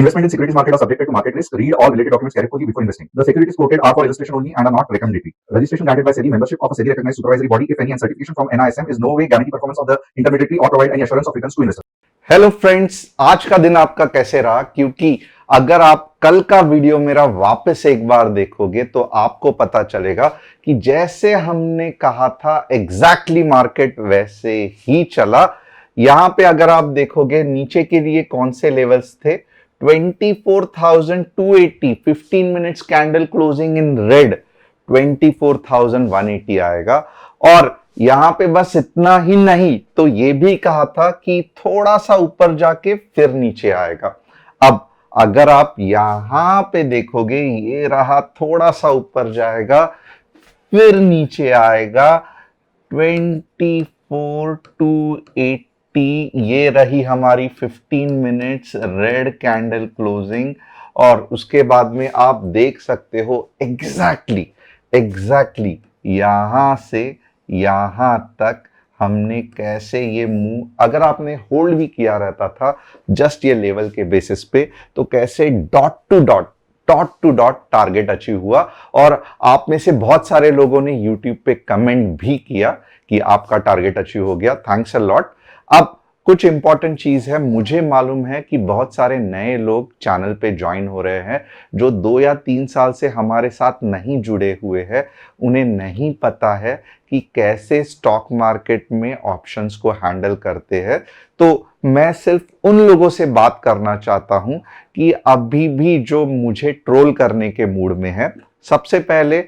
Investment in securities market are subjected to market risk. Read all related documents carefully before investing. The securities quoted are for illustration only and are not recommendatory. Registration granted by SEBI. Membership of a SEBI recognized supervisory body, if any, and certification from NISM is no way guarantee performance of the intermediary or provide any assurance of returns to investor. Hello friends, आज का दिन आपका कैसे रहा? क्योंकि अगर आप कल का वीडियो मेरा वापस एक बार देखोगे तो आपको पता चलेगा कि जैसे हमने कहा था एग्जैक्टली मार्केट वैसे ही चला। यहां पे अगर आप देखोगे नीचे के लिए कौन से लेवल्स थे, 24,280, 15 minutes candle closing in red 24,180 आएगा। और यहां पे बस इतना ही नहीं, तो ये भी कहा था कि थोड़ा सा ऊपर जाके फिर नीचे आएगा। अब अगर आप यहां पे देखोगे, ये रहा, थोड़ा सा ऊपर जाएगा फिर नीचे आएगा 24,280। ये रही हमारी 15 मिनट्स रेड कैंडल क्लोजिंग। और उसके बाद में आप देख सकते हो एग्जैक्टली यहां से यहां तक हमने कैसे ये मूव, अगर आपने होल्ड भी किया रहता था जस्ट ये लेवल के बेसिस पे, तो कैसे dot to dot target achieve हुआ। और आप में से बहुत सारे लोगों ने यूट्यूब पे कमेंट भी किया कि आपका टारगेट अचीव हो गया, थैंक्स अ लॉट। अब कुछ इंपॉर्टेंट चीज है, मुझे मालूम है कि बहुत सारे नए लोग चैनल पे ज्वाइन हो रहे हैं जो 2 या 3 साल से हमारे साथ नहीं जुड़े हुए हैं। उन्हें नहीं पता है कि कैसे स्टॉक मार्केट में ऑप्शंस को हैंडल करते हैं। तो मैं सिर्फ उन लोगों से बात करना चाहता हूं कि अभी भी जो मुझे ट्रोल करने के मूड में है, सबसे पहले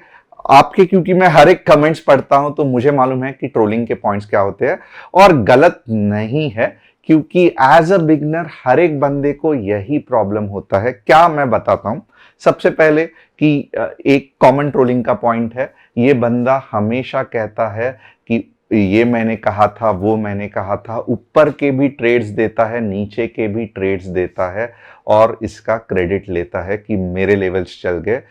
आपके, क्योंकि मैं हर एक कमेंट्स पढ़ता हूं तो मुझे मालूम है कि ट्रोलिंग के पॉइंट्स क्या होते हैं, और गलत नहीं है, क्योंकि एज अ बिगनर हर एक बंदे को यही प्रॉब्लम होता है। क्या मैं बताता हूं सबसे पहले कि एक कॉमन ट्रोलिंग का पॉइंट है, ये बंदा हमेशा कहता है कि ये मैंने कहा था, वो मैंने कहा था, ऊपर के भी ट्रेड्स देता है, नीचे के भी ट्रेड्स देता है, और इसका क्रेडिट लेता है कि मेरे लेवल्स चल गए।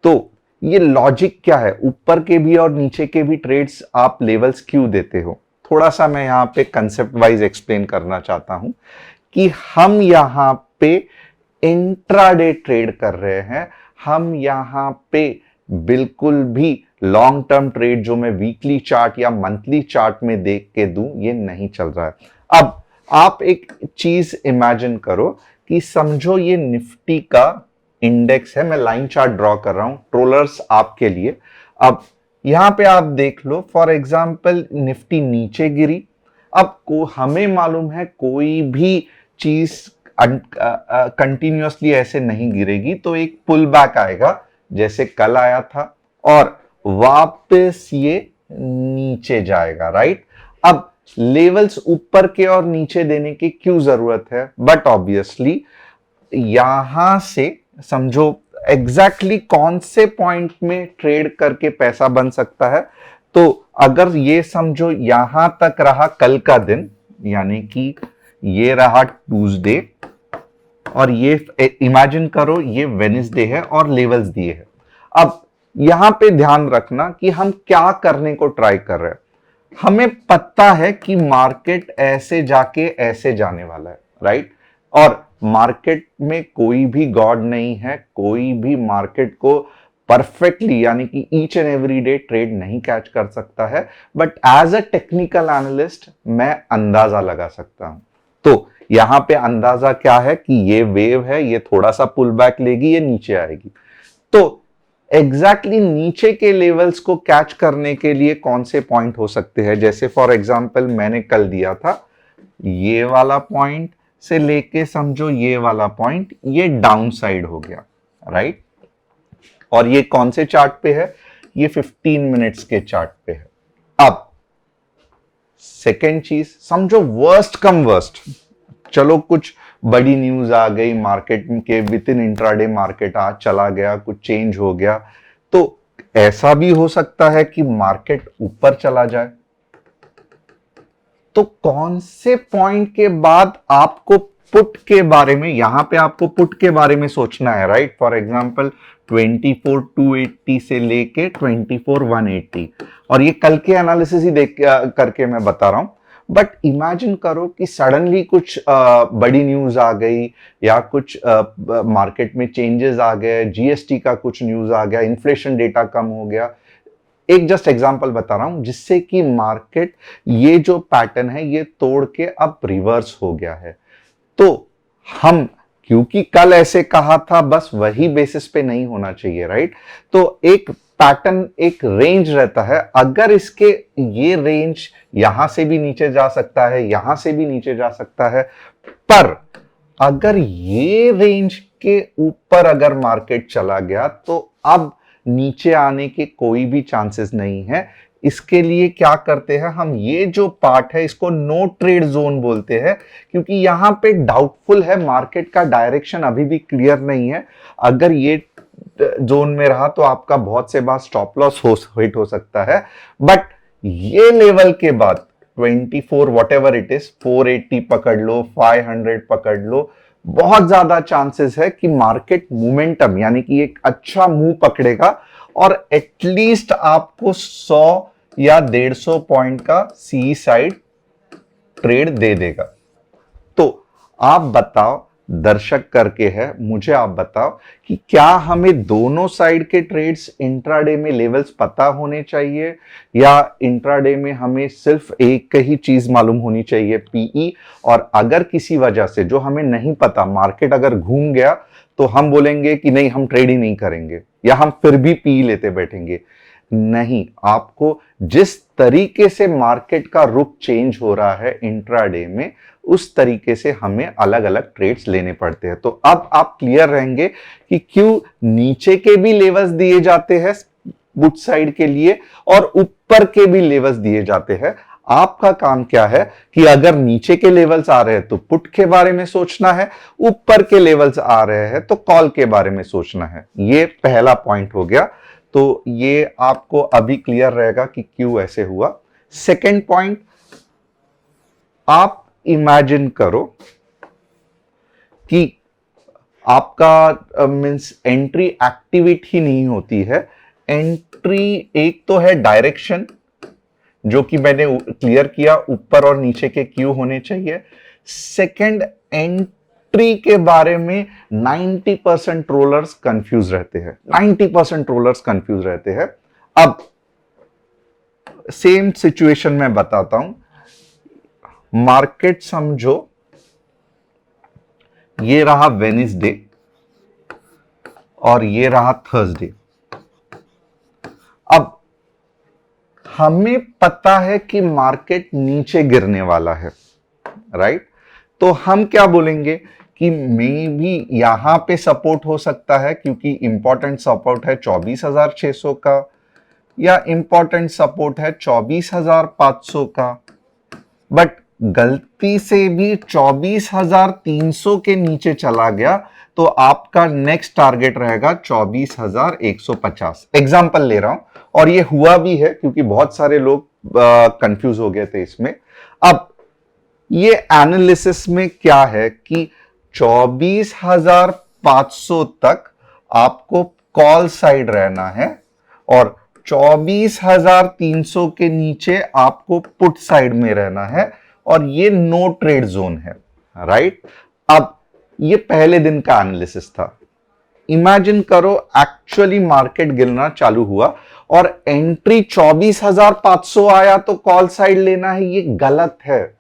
तो ये लॉजिक क्या है? ऊपर के भी और नीचे के भी ट्रेड्स आप लेवल्स क्यों देते हो? थोड़ा सा मैं यहां पे कंसेप्ट वाइज एक्सप्लेन करना चाहता हूं कि हम यहां पे इंट्राडे ट्रेड कर रहे हैं। हम यहां पे बिल्कुल भी लॉन्ग टर्म ट्रेड जो मैं वीकली चार्ट या मंथली चार्ट में देख के दूं, ये नहीं चल रहा है। अब आप एक चीज इमेजिन करो कि समझो ये निफ्टी का इंडेक्स है, मैं लाइन चार्ट ड्रॉ कर रहा हूं ट्रोलर्स आपके लिए। अब यहां पे आप देख लो, फॉर एग्जांपल निफ्टी नीचे गिरी। अब हमें मालूम है कोई भी चीज कंटिन्यूअसली ऐसे नहीं गिरेगी, तो एक पुल बैक आएगा जैसे कल आया था, और वापस ये नीचे जाएगा, राइट। अब लेवल्स ऊपर के और नीचे देने की क्यों जरूरत है? बट ऑब्वियसली यहां से समझो एग्जैक्टली कौन से पॉइंट में ट्रेड करके पैसा बन सकता है। तो अगर ये समझो यहां तक रहा कल का दिन, यानी कि ये रहा ट्यूसडे, और ये इमेजिन करो ये वेडनेसडे है और लेवल्स दिए हैं। अब यहां पे ध्यान रखना कि हम क्या करने को ट्राई कर रहे हैं। हमें पता है कि मार्केट ऐसे जाके ऐसे जाने वाला है, राइट। और मार्केट में कोई भी गॉड नहीं है, कोई भी मार्केट को परफेक्टली यानी कि each and every day trade नहीं कैच कर सकता है। But as a technical analyst मैं अंदाजा लगा सकता हूं। तो यहां पे अंदाजा क्या है कि ये वेव है, ये थोड़ा सा पुल बैक लेगी, ये नीचे आएगी। तो एग्जैक्टली नीचे के लेवल्स को कैच करने के लिए कौन से पॉइंट हो सकते हैं? जैसे फॉर एग्जांपल मैंने कल दिया था ये वाला पॉइंट से लेके समझो ये वाला पॉइंट, ये डाउन साइड हो गया, राइट। और ये कौन से चार्ट पे है? ये 15 मिनट्स के चार्ट पे है। अब सेकेंड चीज समझो, वर्स्ट कम वर्स्ट, चलो कुछ बड़ी न्यूज आ गई मार्केट के, विद इन इंट्राडे मार्केट आज चला गया, कुछ चेंज हो गया, तो ऐसा भी हो सकता है कि मार्केट ऊपर चला जाए। तो कौन से पॉइंट के बाद आपको पुट के बारे में, यहां पे आपको पुट के बारे में सोचना है, राइट। फॉर एग्जांपल 24,280 से लेके 24,180, और ये कल के एनालिसिस ही देख करके मैं बता रहा हूं। बट इमेजिन करो कि सडनली कुछ बड़ी न्यूज आ गई या कुछ मार्केट में चेंजेस आ गए, जीएसटी का कुछ न्यूज आ गया, इन्फ्लेशन डेटा कम हो गया। एक जस्ट एग्जांपल बता रहा हूं जिससे कि मार्केट ये जो पैटर्न है ये तोड़ के अब रिवर्स हो गया है। तो हम, क्योंकि कल ऐसे कहा था, बस वही बेसिस पे नहीं होना चाहिए, राइट? तो एक पैटर्न, एक रेंज रहता है, अगर इसके ये रेंज यहां से भी नीचे जा सकता है, यहां से भी नीचे जा सकता है, पर अगर ये रेंज के ऊपर अगर मार्केट चला गया तो अब नीचे आने के कोई भी चांसेस नहीं है। इसके लिए क्या करते हैं हम, ये जो पार्ट है इसको नो ट्रेड जोन बोलते हैं, क्योंकि यहां पे डाउटफुल है, मार्केट का डायरेक्शन अभी भी क्लियर नहीं है। अगर ये जोन में रहा तो आपका बहुत से बार स्टॉप लॉस हिट हो सकता है, बट ये लेवल के बाद 24 व्हाटएवर इट इज, 480 पकड़ लो, 500 पकड़ लो, बहुत ज्यादा चांसेस है कि मार्केट मोमेंटम यानी कि एक अच्छा मूव पकड़ेगा और एटलीस्ट आपको 100 या 150 पॉइंट का सी साइड ट्रेड दे देगा। तो आप बताओ, दर्शक करके है, मुझे आप बताओ कि क्या हमें दोनों साइड के ट्रेड्स इंट्राडे में लेवल्स पता होने चाहिए या इंट्राडे में हमें सिर्फ एक ही चीज मालूम होनी चाहिए, पीई? और अगर किसी वजह से जो हमें नहीं पता, मार्केट अगर घूम गया तो हम बोलेंगे कि नहीं हम ट्रेड ही नहीं करेंगे या हम फिर भी पी लेते बैठेंगे? नहीं, आपको जिस तरीके से मार्केट का रुख चेंज हो रहा है इंट्राडे में, उस तरीके से हमें अलग अलग ट्रेड्स लेने पड़ते हैं। तो अब आप क्लियर रहेंगे कि क्यों नीचे के भी लेवल्स दिए जाते हैं पुट साइड के लिए और ऊपर के भी लेवल्स दिए जाते हैं। आपका काम क्या है कि अगर नीचे के लेवल्स आ रहे हैं तो पुट के बारे में सोचना है, ऊपर के लेवल्स आ रहे हैं तो कॉल के बारे में सोचना है। ये पहला पॉइंट हो गया, तो ये आपको अभी क्लियर रहेगा कि क्यों ऐसे हुआ। सेकेंड पॉइंट, आप इमेजिन करो कि आपका मींस एंट्री एक्टिवेट ही नहीं होती है। एंट्री एक तो है डायरेक्शन, जो कि मैंने क्लियर किया, ऊपर और नीचे के क्यों होने चाहिए। सेकंड, एंट्री के बारे में 90% रोलर्स कंफ्यूज रहते हैं, 90% रोलर्स कंफ्यूज रहते हैं। अब सेम सिचुएशन में बताता हूं, मार्केट समझो ये रहा वेडनेसडे और ये रहा थर्सडे। अब हमें पता है कि मार्केट नीचे गिरने वाला है, राइट? तो हम क्या बोलेंगे कि मे भी यहां पे सपोर्ट हो सकता है, क्योंकि इंपॉर्टेंट सपोर्ट है 24,600 का या इंपॉर्टेंट सपोर्ट है 24,500 का, बट गलती से भी 24,300 के नीचे चला गया तो आपका नेक्स्ट टारगेट रहेगा 24,150। एग्जाम्पल ले रहा हूं और ये हुआ भी है क्योंकि बहुत सारे लोग कंफ्यूज हो गए थे इसमें। अब ये एनालिसिस में क्या है कि 24,500 तक आपको कॉल साइड रहना है और 24,300 के नीचे आपको पुट साइड में रहना है और ये नो ट्रेड जोन है, राइट? अब ये पहले दिन का एनालिसिस था। इमेजिन करो एक्चुअली मार्केट गिरना चालू हुआ और एंट्री 24,500 आया तो कॉल साइड लेना है, ये गलत है।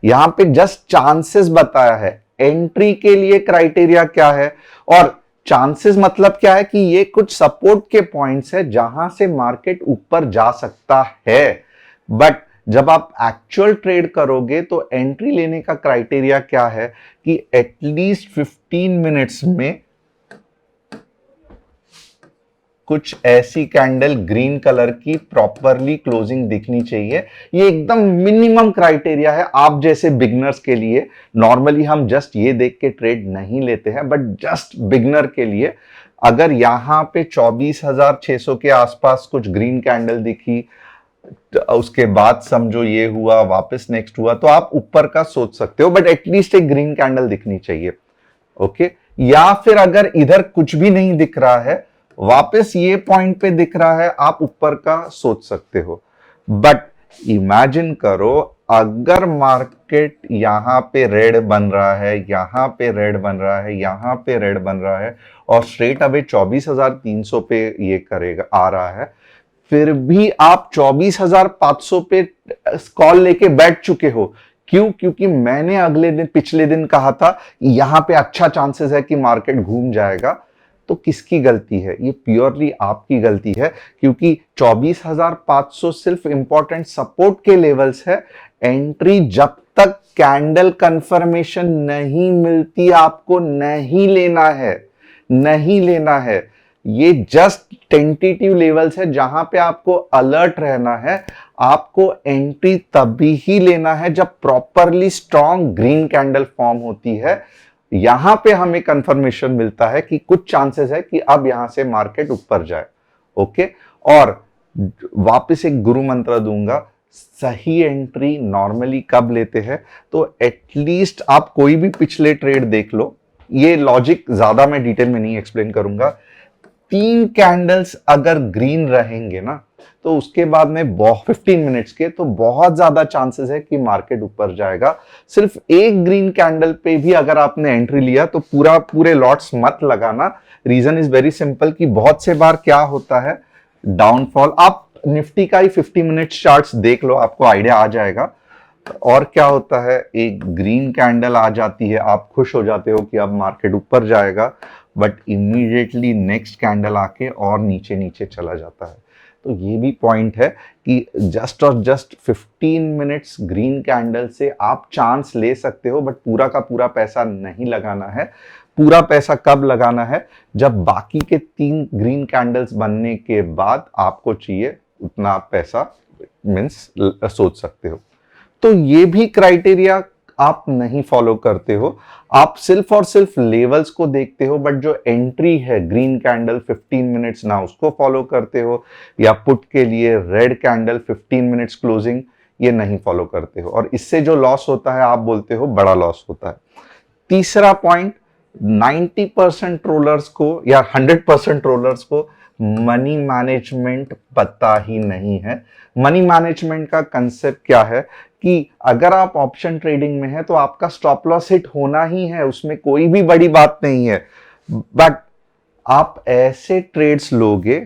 यहां पे जस्ट चांसेस बताया है, एंट्री के लिए क्राइटेरिया क्या है और चांसेस मतलब क्या है कि ये कुछ सपोर्ट के पॉइंट्स है जहां से मार्केट ऊपर जा सकता है। बट जब आप एक्चुअल ट्रेड करोगे तो एंट्री लेने का क्राइटेरिया क्या है कि एटलीस्ट 15 मिनट्स में कुछ ऐसी कैंडल ग्रीन कलर की प्रॉपरली क्लोजिंग दिखनी चाहिए। ये एकदम मिनिमम क्राइटेरिया है आप जैसे बिगनर्स के लिए। नॉर्मली हम जस्ट ये देख के ट्रेड नहीं लेते हैं, बट जस्ट बिगनर के लिए अगर यहां पे 24,600 के आसपास कुछ ग्रीन कैंडल दिखी, उसके बाद समझो ये हुआ, वापस नेक्स्ट हुआ, तो आप ऊपर का सोच सकते हो, बट एटलीस्ट एक ग्रीन कैंडल दिखनी चाहिए, ओके? या फिर अगर इधर कुछ भी नहीं दिख रहा है, वापस ये पॉइंट पे दिख रहा है, आप ऊपर का सोच सकते हो। बट इमेजिन करो अगर मार्केट यहाँ पे रेड बन रहा है, यहाँ पे रेड बन रहा है, यहाँ पे रेड बन रहा है और स्ट्रेट अवे 24,300 पे ये करेगा आ रहा है, फिर भी आप 24,500 पे कॉल लेके बैठ चुके हो। क्यों? क्योंकि मैंने अगले दिन पिछले दिन कहा था यहां पे अच्छा चांसेस है कि मार्केट घूम जाएगा। तो किसकी गलती है? ये प्योरली आपकी गलती है, क्योंकि 24,500 सिर्फ इंपॉर्टेंट सपोर्ट के लेवल्स है। एंट्री जब तक कैंडल कंफर्मेशन नहीं मिलती आपको नहीं लेना है, नहीं लेना है। ये जस्ट टेंटेटिव लेवल्स है जहां पे आपको अलर्ट रहना है। आपको एंट्री तभी ही लेना है जब properly strong green candle form होती है। यहां पे हमें कंफर्मेशन मिलता है कि कुछ चांसेस है कि अब यहां से मार्केट ऊपर जाए। ओके, और वापस एक गुरु मंत्र दूंगा, सही एंट्री नॉर्मली कब लेते हैं? तो एटलीस्ट आप कोई भी पिछले ट्रेड देख लो, ये लॉजिक ज्यादा मैं डिटेल में नहीं एक्सप्लेन करूंगा। 3 कैंडल्स अगर ग्रीन रहेंगे ना, तो उसके बाद में 15 मिनट्स के तो बहुत ज्यादा चांसेस है कि मार्केट ऊपर जाएगा। सिर्फ एक ग्रीन कैंडल पे भी अगर आपने एंट्री लिया तो पूरे लॉट्स मत लगाना। रीजन इज वेरी सिंपल कि बहुत से बार क्या होता है, डाउनफॉल, आप निफ्टी का ही 50 मिनट्स चार्ट्स देख लो, आपको आइडिया आ जाएगा। और क्या होता है, एक ग्रीन कैंडल आ जाती है, आप खुश हो जाते हो कि अब मार्केट ऊपर जाएगा, बट इमीडिएटली नेक्स्ट कैंडल आके और नीचे नीचे चला जाता है। तो ये भी पॉइंट है कि जस्ट और जस्ट 15 मिनट्स ग्रीन कैंडल से आप चांस ले सकते हो, बट पूरा का पूरा पैसा नहीं लगाना है। पूरा पैसा कब लगाना है? जब बाकी के 3 ग्रीन कैंडल्स बनने के बाद आपको चाहिए उतना आप पैसा मीन्स सोच सकते हो। तो ये भी क्राइटेरिया आप नहीं फॉलो करते हो, आप सिर्फ और सिर्फ लेवल्स को देखते हो, बट जो एंट्री है ग्रीन कैंडल 15 मिनट्स ना उसको फॉलो करते हो, या पुट के लिए रेड कैंडल 15 मिनट्स क्लोजिंग ये नहीं फॉलो करते हो, और इससे जो लॉस होता है आप बोलते हो बड़ा लॉस होता है। तीसरा पॉइंट, 90% रोलर्स को या 100% रोलर्स को मनी मैनेजमेंट पता ही नहीं है। मनी मैनेजमेंट का कंसेप्ट क्या है कि अगर आप ऑप्शन ट्रेडिंग में है तो आपका स्टॉप लॉस हिट होना ही है, उसमें कोई भी बड़ी बात नहीं है। बट आप ऐसे ट्रेड्स लोगे,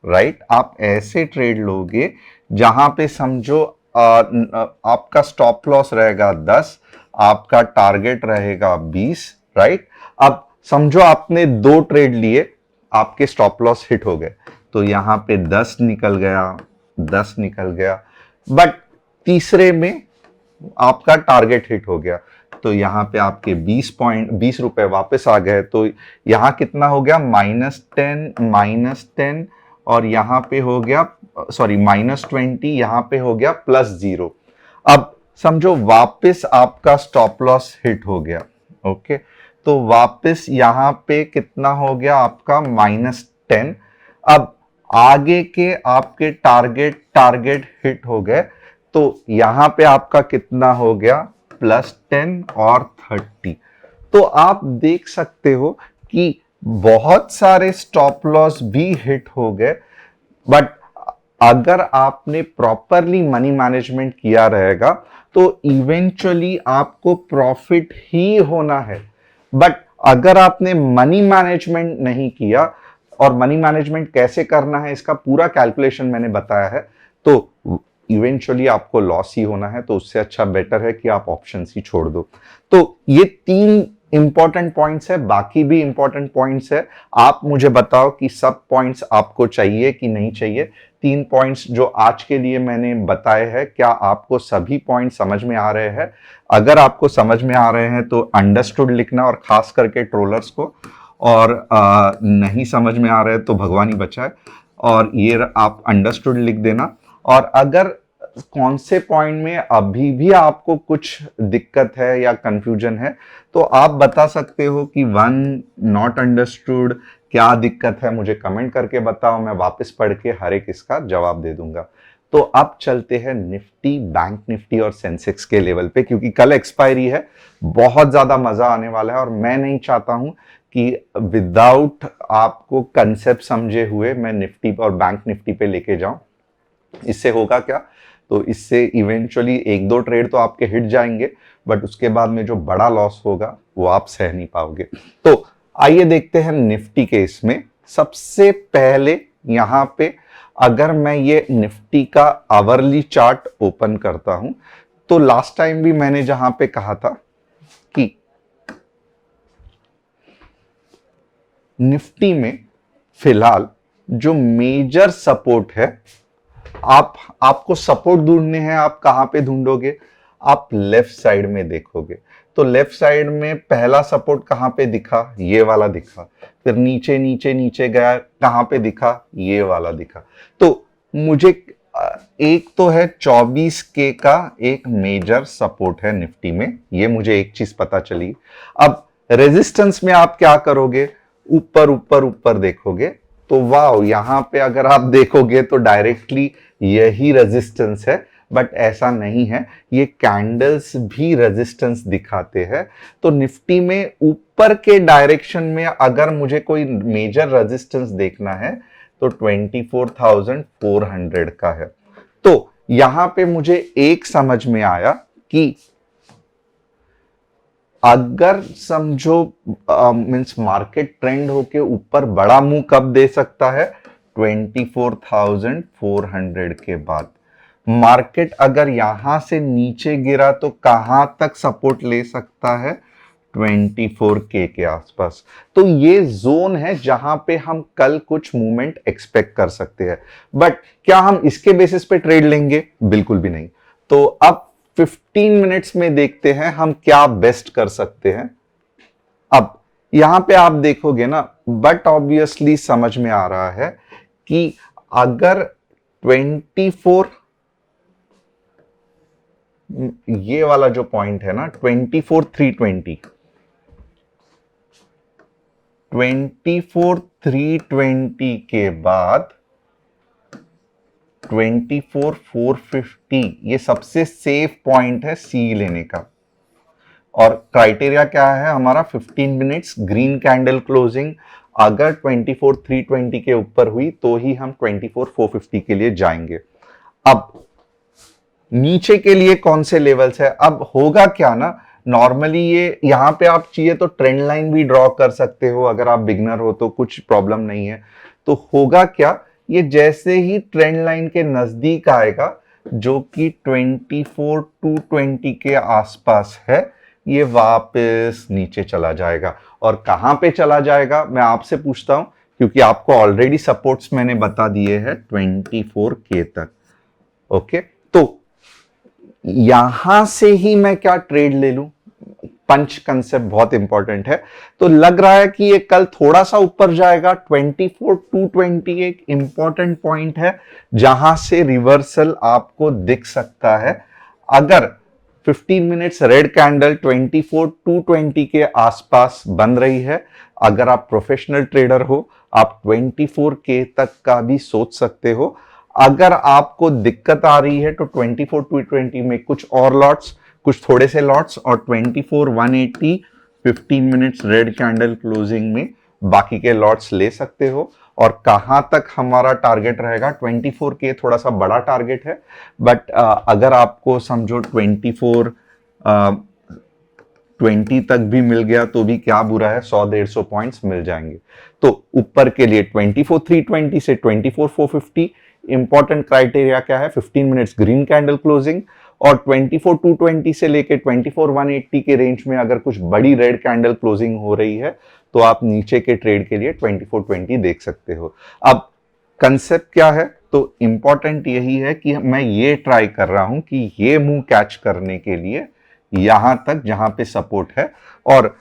राइट, आप ऐसे ट्रेड लोगे जहां पे समझो आपका स्टॉप लॉस रहेगा 10, आपका टारगेट रहेगा 20, राइट। अब समझो आपने 2 ट्रेड लिए, आपके स्टॉप लॉस हिट हो गए, तो यहां पे 10 निकल गया, 10 निकल गया, बट तीसरे में आपका टारगेट हिट हो गया, तो यहां पे आपके 20 रुपए वापस आ गए। तो यहां कितना हो गया? -10, और यहां पे हो गया सॉरी -20, यहां पे हो गया +0। अब समझो वापस आपका स्टॉप लॉस हिट हो गया। ओके, तो वापस यहां पे कितना हो गया आपका? -10। अब आगे के आपके टारगेट हिट हो गए, तो यहां पे आपका कितना हो गया? +10 और 30। तो आप देख सकते हो कि बहुत सारे स्टॉप लॉस भी हिट हो गए, बट अगर आपने प्रॉपरली मनी मैनेजमेंट किया रहेगा तो इवेंचुअली आपको प्रॉफिट ही होना है। बट अगर आपने मनी मैनेजमेंट नहीं किया, और मनी मैनेजमेंट कैसे करना है इसका पूरा कैलकुलेशन मैंने बताया है, तो इवेंचुअली आपको लॉस ही होना है। तो उससे अच्छा बेटर है कि आप ऑप्शंस ही छोड़ दो। तो ये 3 इंपॉर्टेंट पॉइंट्स है, बाकी भी इंपॉर्टेंट पॉइंट्स है। आप मुझे बताओ कि सब पॉइंट्स आपको चाहिए कि नहीं चाहिए। 3 पॉइंट्स जो आज के लिए मैंने बताए हैं, क्या आपको सभी पॉइंट्स समझ में आ रहे हैं? अगर आपको समझ में आ रहे हैं तो अंडरस्टूड लिखना, और खास करके ट्रोलर्स को, और नहीं समझ में आ रहे हैं तो भगवान ही बचाए, और ये आप अंडरस्टूड लिख देना। और अगर कौन से पॉइंट में अभी भी आपको कुछ दिक्कत है या कंफ्यूजन है, तो आप बता सकते हो कि 1 नॉट अंडरस्टूड, क्या दिक्कत है मुझे कमेंट करके बताओ, मैं वापस पढ़ के हर एक इसका जवाब दे दूंगा। तो अब चलते हैं निफ्टी, बैंक निफ्टी और सेंसेक्स के लेवल पे, क्योंकि कल एक्सपायरी है, बहुत ज्यादा मजा आने वाला है, और मैं नहीं चाहता हूं कि विदाउट आपको कंसेप्ट समझे हुए मैं निफ्टी और बैंक निफ्टी पे लेके जाऊं। इससे होगा क्या? तो इससे इवेंचुअली एक दो ट्रेड तो आपके हिट जाएंगे, बट उसके बाद में जो बड़ा लॉस होगा वो आप सह नहीं पाओगे। तो आइए देखते हैं निफ्टी के इसमें। सबसे पहले यहां पे अगर मैं ये निफ्टी का आवरली चार्ट ओपन करता हूं, तो लास्ट टाइम भी मैंने जहां पे कहा था कि निफ्टी में फिलहाल जो मेजर सपोर्ट है, आपको सपोर्ट ढूंढने हैं, आप कहां पे ढूंढोगे? आप लेफ्ट साइड में देखोगे। तो लेफ्ट साइड में पहला सपोर्ट कहां पे दिखा? ये वाला दिखा। फिर नीचे नीचे नीचे गया, कहां पे दिखा? ये वाला दिखा। तो मुझे एक तो है 24K का एक मेजर सपोर्ट है निफ्टी में, ये मुझे एक चीज पता चली। अब रेजिस्टेंस में आप क्या करोगे? ऊपर ऊपर ऊपर देखोगे, तो वाह, यहां पे अगर आप देखोगे तो डायरेक्टली यही रेजिस्टेंस है, बट ऐसा नहीं है, ये कैंडल्स भी रेजिस्टेंस दिखाते हैं। तो निफ्टी में ऊपर के डायरेक्शन में अगर मुझे कोई मेजर रेजिस्टेंस देखना है तो 24,400 का है। तो यहां पे मुझे एक समझ में आया कि अगर समझो मींस मार्केट ट्रेंड होके ऊपर बड़ा मुंह कब दे सकता है? 24,400 के बाद। मार्केट अगर यहां से नीचे गिरा तो कहां तक सपोर्ट ले सकता है? 24K के आसपास। तो ये जोन है जहां पे हम कल कुछ मूवमेंट एक्सपेक्ट कर सकते हैं, बट क्या हम इसके बेसिस पे ट्रेड लेंगे? बिल्कुल भी नहीं। तो अब 15 मिनट्स में देखते हैं हम क्या बेस्ट कर सकते हैं। अब यहां पे आप देखोगे ना, बट ऑब्वियसली समझ में आ रहा है कि अगर 24 ये वाला जो पॉइंट है ना 24,320 के बाद 24,450 ये सबसे सेफ पॉइंट है सी लेने का। और क्राइटेरिया क्या है हमारा? 15 मिनट्स ग्रीन कैंडल क्लोजिंग। अगर 24,320 के ऊपर हुई तो ही हम 24,450 के लिए जाएंगे। अब नीचे के लिए कौन से लेवल्स है? अब होगा क्या ना, नॉर्मली ये यहां पे आप चाहिए तो ट्रेंड लाइन भी ड्रॉ कर सकते हो, अगर आप बिगनर हो तो कुछ प्रॉब्लम नहीं है। तो होगा क्या, ये जैसे ही ट्रेंड लाइन के नजदीक आएगा, जो कि 24,220 के आसपास है, ये वापस नीचे चला जाएगा। और कहां पे चला जाएगा मैं आपसे पूछता हूं, क्योंकि आपको ऑलरेडी सपोर्ट्स मैंने बता दिए हैं 24K तक। ओके, तो यहां से ही मैं क्या ट्रेड ले लूं? पंच कंसेप्ट बहुत इंपॉर्टेंट है। तो लग रहा है कि ये कल थोड़ा सा ऊपर जाएगा। 24,220 एक इंपॉर्टेंट पॉइंट है जहां से रिवर्सल आपको दिख सकता है। अगर 15 मिनट्स रेड कैंडल 24,220 के आसपास बन रही है, अगर आप प्रोफेशनल ट्रेडर हो, आप 24K तक का भी सोच सकते हो। अगर आपको दिक्कत आ रही है तो 24,220 में कुछ और लॉट्स, कुछ थोड़े से लॉट्स, और 24,180 15 मिनट्स रेड कैंडल क्लोजिंग में बाकी के लॉट्स ले सकते हो। और कहां तक हमारा टारगेट रहेगा? 24K थोड़ा सा बड़ा टारगेट है, बट अगर आपको समझो 24,20 तक भी मिल गया तो भी क्या बुरा है, 100-150 पॉइंट्स मिल जाएंगे। तो ऊपर के लिए 24,320 से 24,450 इंपॉर्टेंट क्राइटेरिया क्या है? 15 मिनट्स ग्रीन कैंडल क्लोजिंग। और 24,220 से लेके 24,180 के रेंज में अगर कुछ बड़ी रेड कैंडल क्लोजिंग हो रही है तो आप नीचे के ट्रेड के लिए 24,20 देख सकते हो। अब कंसेप्ट क्या है? तो इंपॉर्टेंट यही है कि मैं ये ट्राई कर रहा हूं कि ये मूव कैच करने के लिए यहां तक जहां पे सपोर्ट है। और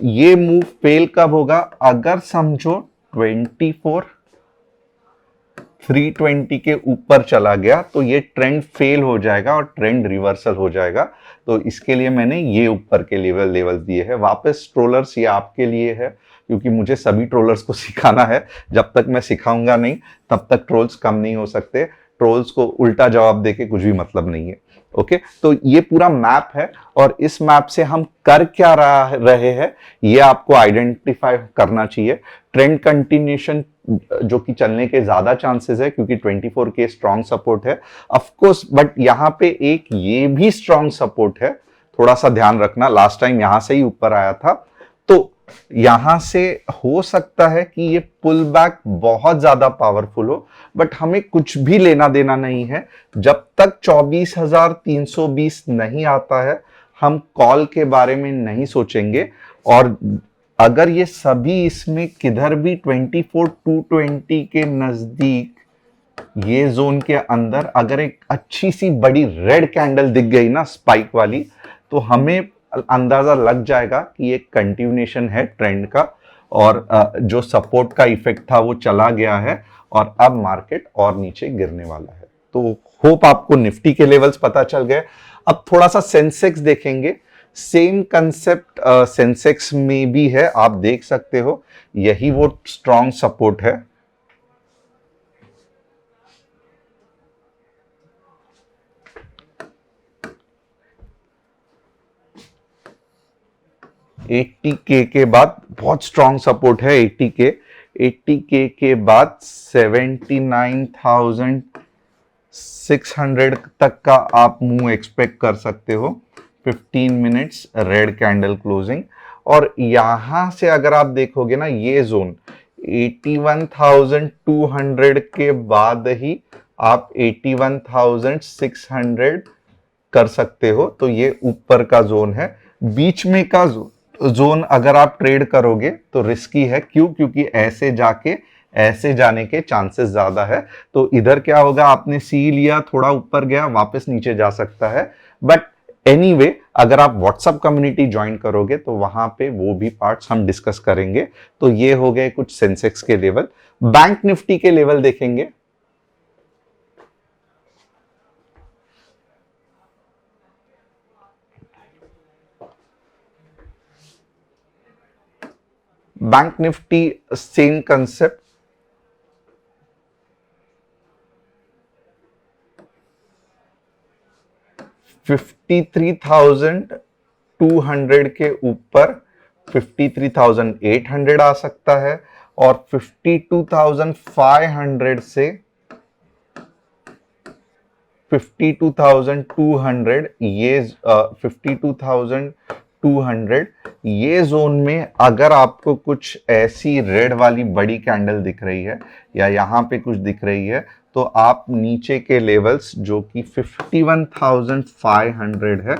ये मूव फेल कब होगा? अगर समझो 24,320 के ऊपर चला गया तो ये ट्रेंड फेल हो जाएगा और ट्रेंड रिवर्सल हो जाएगा। तो इसके लिए मैंने ये ऊपर के लेवल दिए हैं। वापस ट्रोलर्स ये आपके लिए है, क्योंकि मुझे सभी ट्रोलर्स को सिखाना है। जब तक मैं सिखाऊंगा नहीं तब तक ट्रोल्स कम नहीं हो सकते। ट्रोल्स को उल्टा जवाब देके कुछ भी मतलब नहीं है। ओके तो ये पूरा मैप है और इस मैप से हम कर क्या रहे हैं ये आपको आइडेंटिफाई करना चाहिए। ट्रेंड कंटिन्यूएशन जो कि चलने के ज्यादा चांसेस है क्योंकि 24 के स्ट्रॉन्ग सपोर्ट है ऑफ कोर्स, बट यहाँ पे एक ये भी स्ट्रॉन्ग सपोर्ट है, थोड़ा सा ध्यान रखना। लास्ट टाइम यहां से ही ऊपर आया था, तो यहां से हो सकता है कि ये पुल बैक बहुत ज्यादा पावरफुल हो, बट हमें कुछ भी लेना देना नहीं है। जब तक 24,320 नहीं आता है हम कॉल के बारे में नहीं सोचेंगे। और अगर ये सभी इसमें किधर भी 24,220 के नजदीक ये जोन के अंदर अगर एक अच्छी सी बड़ी रेड कैंडल दिख गई ना स्पाइक वाली, तो हमें अंदाजा लग जाएगा कि एक कंटिन्यूएशन है ट्रेंड का और जो सपोर्ट का इफेक्ट था वो चला गया है और अब मार्केट और नीचे गिरने वाला है। तो होप आपको निफ्टी के लेवल्स पता चल गए। अब थोड़ा सा सेंसेक्स देखेंगे। सेम कंसेप्ट सेंसेक्स में भी है, आप देख सकते हो यही वो स्ट्रॉन्ग सपोर्ट है। $80K के बाद बहुत स्ट्रॉन्ग सपोर्ट है। 80K के बाद 79,600 तक का आप मूव एक्सपेक्ट कर सकते हो। 15 मिनट्स रेड कैंडल क्लोजिंग और यहां से अगर आप देखोगे ना ये जोन 81,200 के बाद ही आप 81,600 कर सकते हो, तो ये ऊपर का जोन है। बीच में का जोन अगर आप ट्रेड करोगे तो रिस्की है। क्यों? क्योंकि ऐसे जाके ऐसे जाने के चांसेस ज्यादा है। तो इधर क्या होगा, आपने सी लिया, थोड़ा ऊपर गया, वापस नीचे जा सकता है। बट एनीवे अगर आप व्हाट्सएप कम्युनिटी ज्वाइन करोगे तो वहां पे वो भी पार्ट्स हम डिस्कस करेंगे। तो ये हो गए कुछ सेंसेक्स के लेवल। बैंक निफ्टी के लेवल देखेंगे। बैंक निफ्टी सेम कंसेप्ट, $53,200 के ऊपर 53,800 आ सकता है और 52,500 से 52,200 ये 52,200 ये जोन में अगर आपको कुछ ऐसी रेड वाली बड़ी कैंडल दिख रही है या यहां पे कुछ दिख रही है तो आप नीचे के लेवल्स जो कि 51,500 है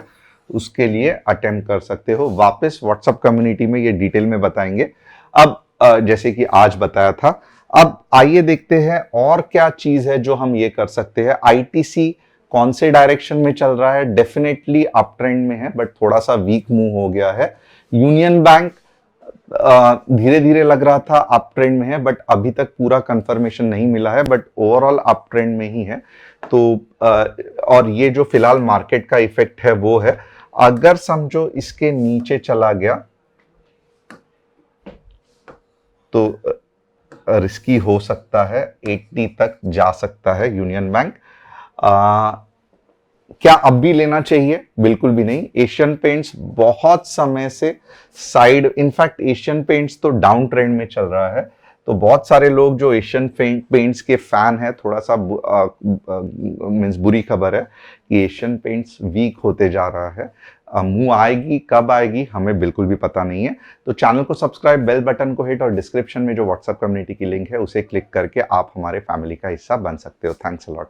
उसके लिए अटेम्प्ट कर सकते हो। वापस व्हाट्सएप कम्युनिटी में ये डिटेल में बताएंगे। अब जैसे कि आज बताया था, अब आइए देखते हैं और क्या चीज है जो हम ये कर सकते हैं। आईटीसी कौन से डायरेक्शन में चल रहा है? डेफिनेटली अप ट्रेंड में है बट थोड़ा सा वीक मूव हो गया है। यूनियन बैंक धीरे धीरे लग रहा था अप ट्रेंड में है बट अभी तक पूरा कंफर्मेशन नहीं मिला है, बट ओवरऑल अप ट्रेंड में ही है। तो और ये जो फिलहाल मार्केट का इफेक्ट है वो है। अगर समझो इसके नीचे चला गया तो रिस्की हो सकता है, 80 तक जा सकता है यूनियन बैंक। क्या अब भी लेना चाहिए? बिल्कुल भी नहीं। एशियन पेंट्स बहुत समय से साइड, इनफैक्ट एशियन पेंट्स तो डाउन ट्रेंड में चल रहा है। तो बहुत सारे लोग जो एशियन पेंट्स के फैन है, थोड़ा सा मींस बुरी खबर है कि एशियन पेंट्स वीक होते जा रहा है। मुंह आएगी, कब आएगी हमें बिल्कुल भी पता नहीं है। तो चैनल को सब्सक्राइब, बेल बटन को हिट और डिस्क्रिप्शन में जो व्हाट्सएप कम्युनिटी की लिंक है उसे क्लिक करके आप हमारे फैमिली का हिस्सा बन सकते हो। Thanks a lot.